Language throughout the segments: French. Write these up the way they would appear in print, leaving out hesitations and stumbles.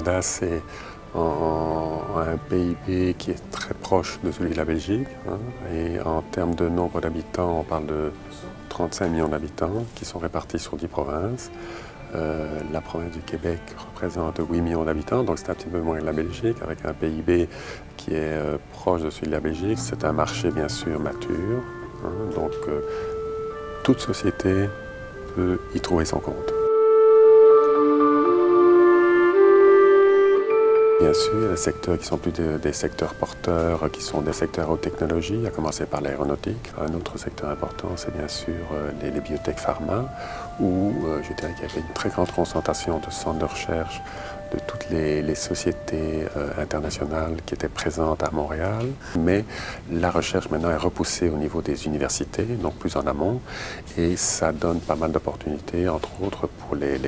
Canada, c'est un PIB qui est très proche de celui de la Belgique. Et en termes de nombre d'habitants, on parle de 35 millions d'habitants qui sont répartis sur 10 provinces. La province du Québec représente 8 millions d'habitants, donc c'est un petit peu moins que la Belgique, avec un PIB qui est proche de celui de la Belgique. C'est un marché bien sûr mature, donc toute société peut y trouver son compte. Bien sûr, il y a des secteurs qui sont plus des secteurs porteurs, qui sont des secteurs haute technologie, à commencer par l'aéronautique. Un autre secteur important, c'est bien sûr les biotech pharma, où je dirais qu'il y avait une très grande concentration de centres de recherche de toutes les sociétés internationales qui étaient présentes à Montréal. Mais la recherche maintenant est repoussée au niveau des universités, donc plus en amont, et ça donne pas mal d'opportunités, entre autres pour les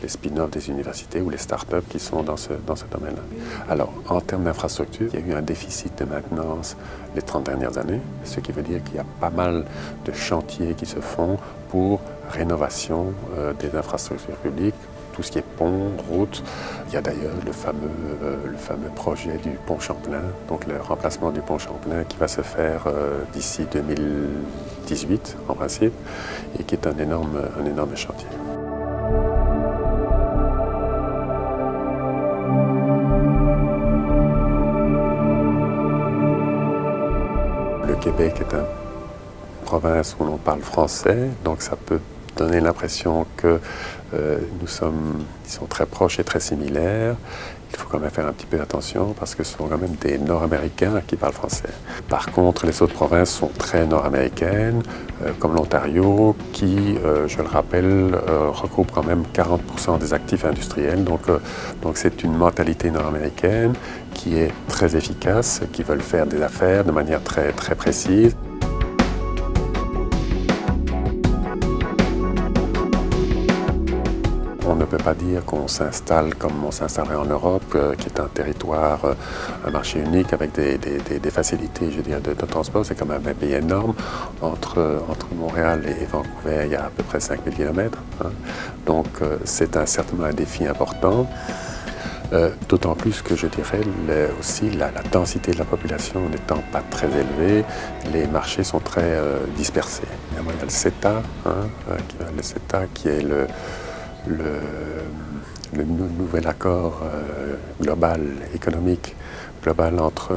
spin-offs des universités ou les start-up qui sont dans ce domaine-là. Alors, en termes d'infrastructure, il y a eu un déficit de maintenance les 30 dernières années, ce qui veut dire qu'il y a pas mal de chantiers qui se font pour rénovation des infrastructures publiques, tout ce qui est pont, route. Il y a d'ailleurs le fameux projet du pont Champlain, donc le remplacement du pont Champlain qui va se faire d'ici 2018 en principe, et qui est un énorme chantier. Le Québec est une province où l'on parle français, donc ça peut donner l'impression que nous sommes, disons, très proches et très similaires. Il faut quand même faire un petit peu attention parce que ce sont quand même des Nord-Américains qui parlent français. Par contre, les autres provinces sont très nord-américaines, comme l'Ontario, qui, je le rappelle, regroupe quand même 40% des actifs industriels. Donc c'est une mentalité nord-américaine qui est très efficace, qui veulent faire des affaires de manière très, très précise. On ne peut pas dire qu'on s'installe comme on s'installerait en Europe, qui est un territoire, un marché unique avec des facilités, je dirais, de transport. C'est quand même un pays énorme. Entre Montréal et Vancouver, il y a à peu près 5000 km. Donc c'est certainement un défi important. D'autant plus que je dirais aussi la densité de la population n'étant pas très élevée, les marchés sont très dispersés. Il y a le CETA, le CETA qui est le nouvel accord global, économique global entre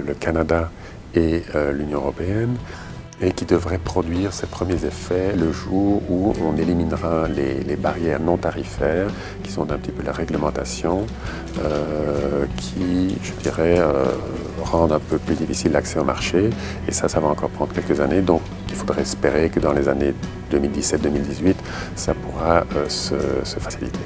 le Canada et l'Union européenne, et qui devrait produire ses premiers effets le jour où on éliminera les barrières non tarifaires, qui sont un petit peu la réglementation, qui, je dirais, rendent un peu plus difficile l'accès au marché. Et ça va encore prendre quelques années. Donc, il faudrait espérer que dans les années 2017-2018, ça pourra se faciliter.